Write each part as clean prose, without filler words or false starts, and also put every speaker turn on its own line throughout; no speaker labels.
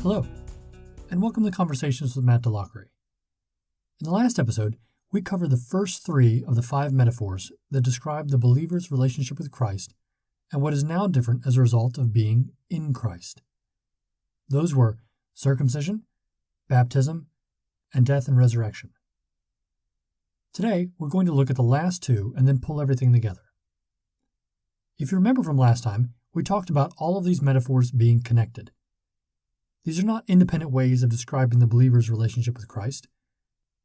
Hello, and welcome to Conversations with Matt DeLockery. In the last episode, we covered the first three of the 5 metaphors that describe the believer's relationship with Christ and what is now different as a result of being in Christ. Those were circumcision, baptism, and death and resurrection. Today, we're going to look at the last 2 and then pull everything together. If you remember from last time, we talked about all of these metaphors being connected. These are not independent ways of describing the believer's relationship with Christ.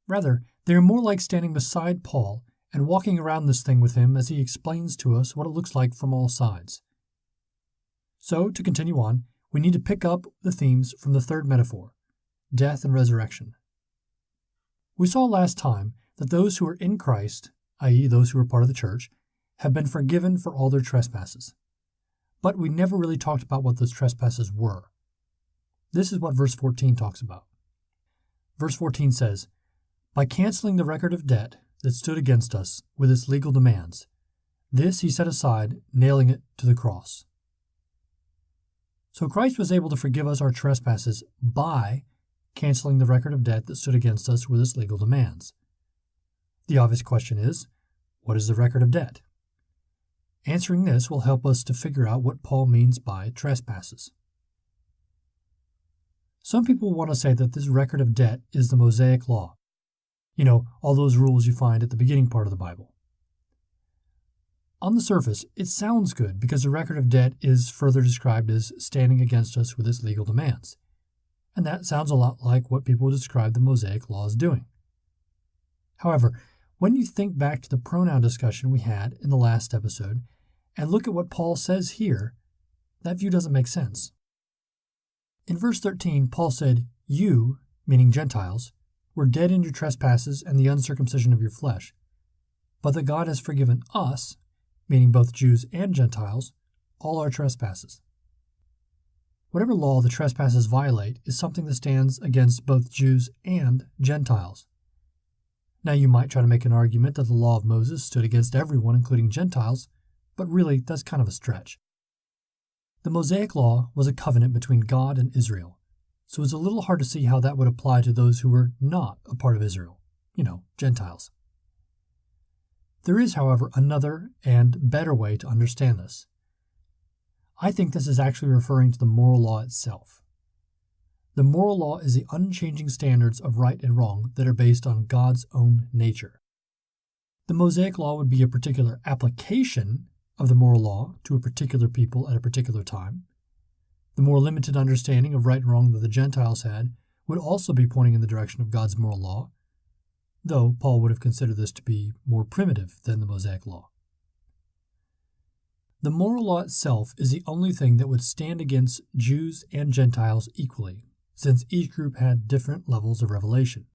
Rather, they are more like standing beside Paul and walking around this thing with him as he explains to us what it looks like from all sides. So, to continue on, we need to pick up the themes from the third metaphor, death and resurrection. We saw last time that those who are in Christ, i.e. those who are part of the church, have been forgiven for all their trespasses. But we never really talked about what those trespasses were. This is what verse 14 talks about. Verse 14 says, "By canceling the record of debt that stood against us with its legal demands, this he set aside, nailing it to the cross." So Christ was able to forgive us our trespasses by canceling the record of debt that stood against us with its legal demands. The obvious question is, what is the record of debt? Answering this will help us to figure out what Paul means by trespasses. Some people want to say that this record of debt is the Mosaic Law. You know, all those rules you find at the beginning part of the Bible. On the surface, it sounds good because the record of debt is further described as standing against us with its legal demands. And that sounds a lot like what people describe the Mosaic Law as doing. However, when you think back to the pronoun discussion we had in the last episode and look at what Paul says here, that view doesn't make sense. In verse 13, Paul said, "You," meaning Gentiles, "were dead in your trespasses and the uncircumcision of your flesh, but that God has forgiven us," meaning both Jews and Gentiles, "all our trespasses." Whatever law the trespasses violate is something that stands against both Jews and Gentiles. Now you might try to make an argument that the law of Moses stood against everyone, including Gentiles, but really that's kind of a stretch. The Mosaic Law was a covenant between God and Israel, so it's a little hard to see how that would apply to those who were not a part of Israel, Gentiles. There is, however, another and better way to understand this. I think this is actually referring to the moral law itself. The moral law is the unchanging standards of right and wrong that are based on God's own nature. The Mosaic Law would be a particular application of the moral law to a particular people at a particular time. The more limited understanding of right and wrong that the Gentiles had would also be pointing in the direction of God's moral law, though Paul would have considered this to be more primitive than the Mosaic Law. The moral law itself is the only thing that would stand against Jews and Gentiles equally, since each group had different levels of revelation.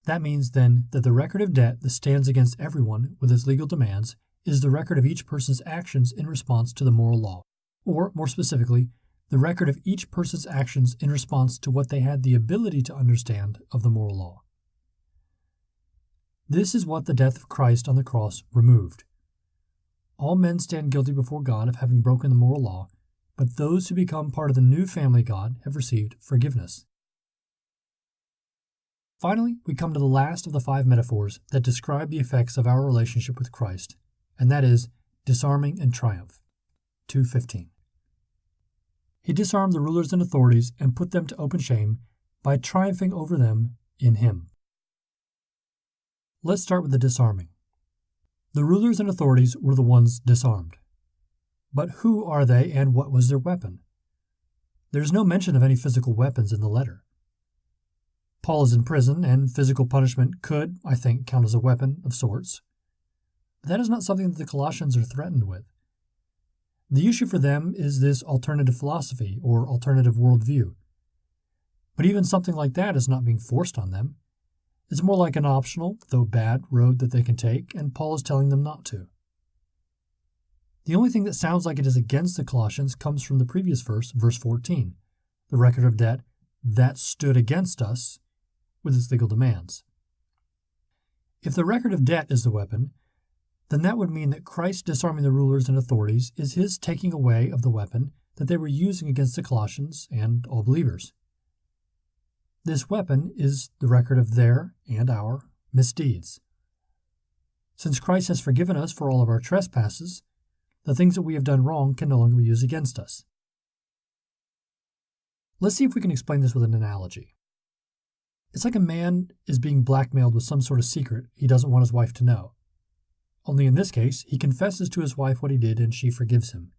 That means then that the record of debt that stands against everyone with its legal demands is the record of each person's actions in response to the moral law, or, more specifically, the record of each person's actions in response to what they had the ability to understand of the moral law. This is what the death of Christ on the cross removed. All men stand guilty before God of having broken the moral law, but those who become part of the new family God have received forgiveness. Finally, we come to the last of the 5 metaphors that describe the effects of our relationship with Christ, and that is disarming and triumph. 2:15. He disarmed the rulers and authorities and put them to open shame by triumphing over them in him. Let's start with the disarming. The rulers and authorities were the ones disarmed. But who are they and what was their weapon? There is no mention of any physical weapons in the letter. Paul is in prison, and physical punishment could, I think, count as a weapon of sorts. But that is not something that the Colossians are threatened with. The issue for them is this alternative philosophy or alternative worldview. But even something like that is not being forced on them. It's more like an optional, though bad, road that they can take, and Paul is telling them not to. The only thing that sounds like it is against the Colossians comes from the previous verse, verse 14, the record of debt that stood against us with its legal demands. If the record of debt is the weapon, then that would mean that Christ disarming the rulers and authorities is his taking away of the weapon that they were using against the Colossians and all believers. This weapon is the record of their and our misdeeds. Since Christ has forgiven us for all of our trespasses, the things that we have done wrong can no longer be used against us. Let's see if we can explain this with an analogy. It's like a man is being blackmailed with some sort of secret he doesn't want his wife to know. Only in this case, he confesses to his wife what he did and she forgives him.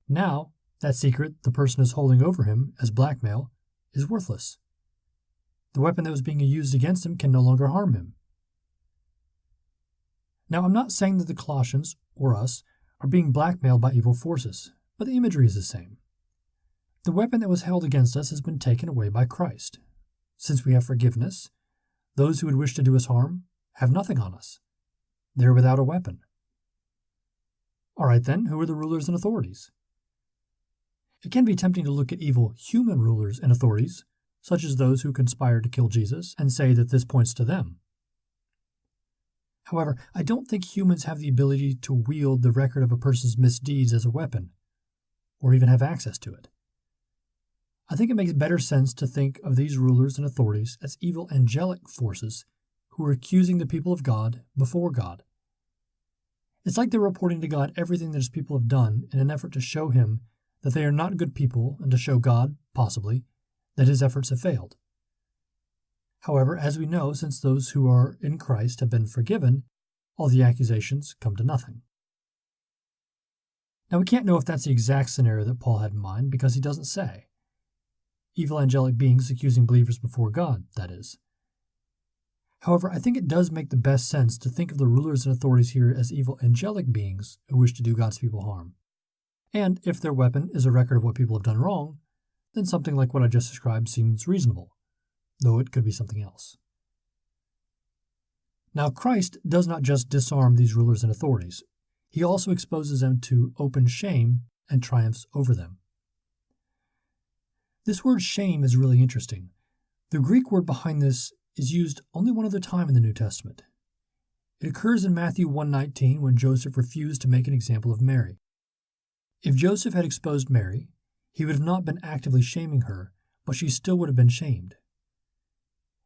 Now, that secret the person is holding over him as blackmail is worthless. The weapon that was being used against him can no longer harm him. Now, I'm not saying that the Colossians, or us, are being blackmailed by evil forces, but the imagery is the same. The weapon that was held against us has been taken away by Christ. Since we have forgiveness, those who would wish to do us harm have nothing on us. They're without a weapon. All right then, who are the rulers and authorities? It can be tempting to look at evil human rulers and authorities, such as those who conspired to kill Jesus, and say that this points to them. However, I don't think humans have the ability to wield the record of a person's misdeeds as a weapon, or even have access to it. I think it makes better sense to think of these rulers and authorities as evil angelic forces who are accusing the people of God before God. It's like they're reporting to God everything that his people have done in an effort to show him that they are not good people and to show God, possibly, that his efforts have failed. However, as we know, since those who are in Christ have been forgiven, all the accusations come to nothing. Now, we can't know if that's the exact scenario that Paul had in mind because he doesn't say. Evil angelic beings accusing believers before God, that is. However, I think it does make the best sense to think of the rulers and authorities here as evil angelic beings who wish to do God's people harm. And if their weapon is a record of what people have done wrong, then something like what I just described seems reasonable, though it could be something else. Now, Christ does not just disarm these rulers and authorities. He also exposes them to open shame and triumphs over them. This word shame is really interesting. The Greek word behind this is used only one other time in the New Testament. It occurs in Matthew 1:19 when Joseph refused to make an example of Mary. If Joseph had exposed Mary, he would have not been actively shaming her, but she still would have been shamed.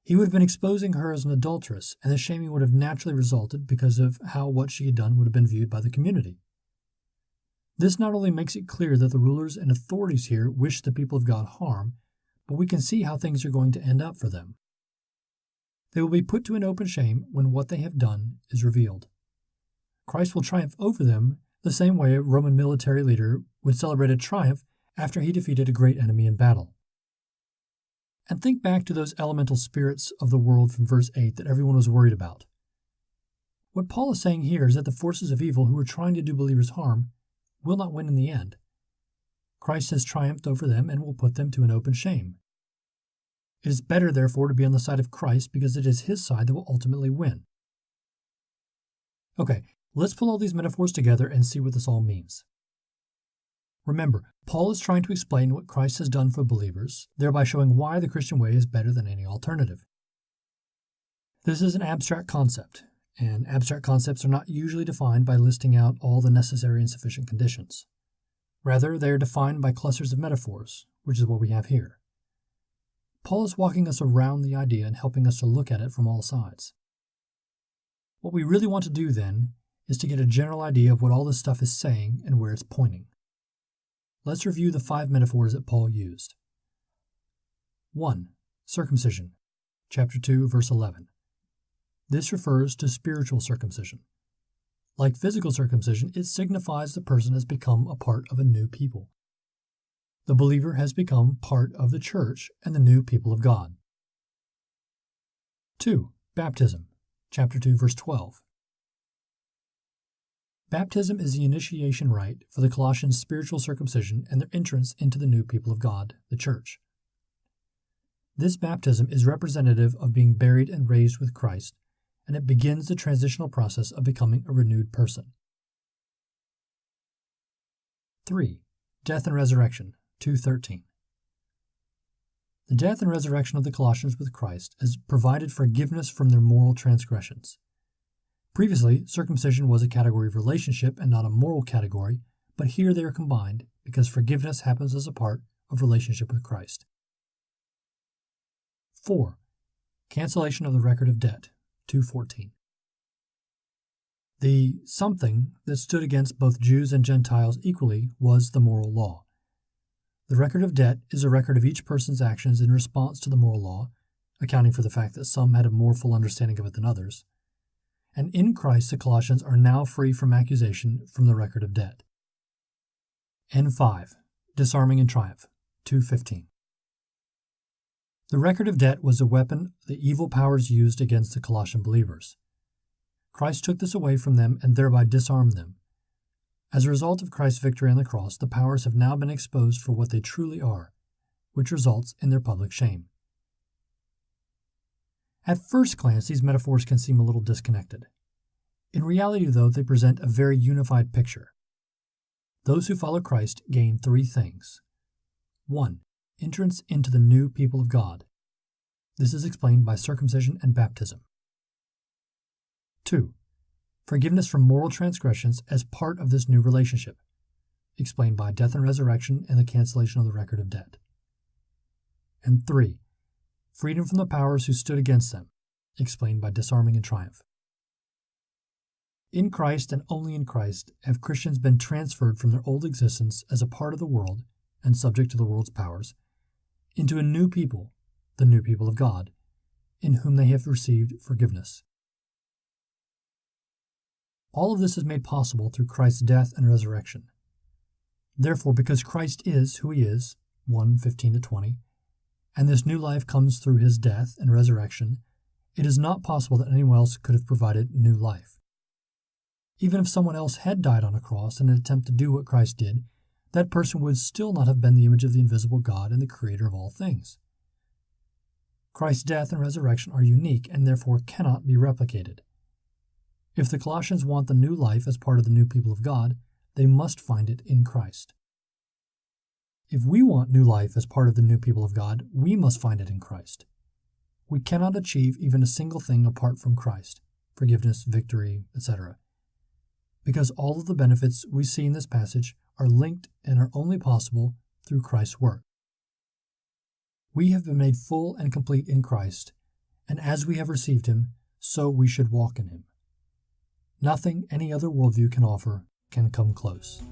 He would have been exposing her as an adulteress, and the shaming would have naturally resulted because of how what she had done would have been viewed by the community. This not only makes it clear that the rulers and authorities here wish the people of God harm, but we can see how things are going to end up for them. They will be put to an open shame when what they have done is revealed. Christ will triumph over them the same way a Roman military leader would celebrate a triumph after he defeated a great enemy in battle. And think back to those elemental spirits of the world from verse 8 that everyone was worried about. What Paul is saying here is that the forces of evil who are trying to do believers harm will not win in the end. Christ has triumphed over them and will put them to an open shame. It is better, therefore, to be on the side of Christ because it is his side that will ultimately win. Okay, let's pull all these metaphors together and see what this all means. Remember, Paul is trying to explain what Christ has done for believers, thereby showing why the Christian way is better than any alternative. This is an abstract concept, and abstract concepts are not usually defined by listing out all the necessary and sufficient conditions. Rather, they are defined by clusters of metaphors, which is what we have here. Paul is walking us around the idea and helping us to look at it from all sides. What we really want to do, then, is to get a general idea of what all this stuff is saying and where it's pointing. Let's review the 5 metaphors that Paul used. 1. Circumcision, chapter 2, verse 11. This refers to spiritual circumcision. Like physical circumcision, it signifies the person has become a part of a new people. The believer has become part of the church and the new people of God. 2. Baptism, chapter 2, verse 12. Baptism is the initiation rite for the Colossians' spiritual circumcision and their entrance into the new people of God, the church. This baptism is representative of being buried and raised with Christ, and it begins the transitional process of becoming a renewed person. 3. Death and resurrection, 2:13. The death and resurrection of the Colossians with Christ has provided forgiveness from their moral transgressions. Previously, circumcision was a category of relationship and not a moral category, but here they are combined because forgiveness happens as a part of relationship with Christ. 4. Cancellation of the record of debt, 2:14. The something that stood against both Jews and Gentiles equally was the moral law. The record of debt is a record of each person's actions in response to the moral law, accounting for the fact that some had a more full understanding of it than others. And in Christ, the Colossians are now free from accusation from the record of debt. And 5. Disarming and triumph, 2:15. The record of debt was a weapon the evil powers used against the Colossian believers. Christ took this away from them and thereby disarmed them. As a result of Christ's victory on the cross, the powers have now been exposed for what they truly are, which results in their public shame. At first glance, these metaphors can seem a little disconnected. In reality, though, they present a very unified picture. Those who follow Christ gain 3 things. 1. Entrance into the new people of God. This is explained by circumcision and baptism. 2. Forgiveness from moral transgressions as part of this new relationship, explained by death and resurrection and the cancellation of the record of debt. And 3. Freedom from the powers who stood against them, explained by disarming and triumph. In Christ and only in Christ have Christians been transferred from their old existence as a part of the world and subject to the world's powers into a new people, the new people of God, in whom they have received forgiveness. All of this is made possible through Christ's death and resurrection. Therefore, because Christ is who he is, 1:15-20, and this new life comes through his death and resurrection, it is not possible that anyone else could have provided new life. Even if someone else had died on a cross in an attempt to do what Christ did, that person would still not have been the image of the invisible God and the creator of all things. Christ's death and resurrection are unique and therefore cannot be replicated. If the Colossians want the new life as part of the new people of God, they must find it in Christ. If we want new life as part of the new people of God, we must find it in Christ. We cannot achieve even a single thing apart from Christ, forgiveness, victory, etc., because all of the benefits we see in this passage are linked and are only possible through Christ's work. We have been made full and complete in Christ, and as we have received him, so we should walk in him. Nothing any other worldview can offer can come close.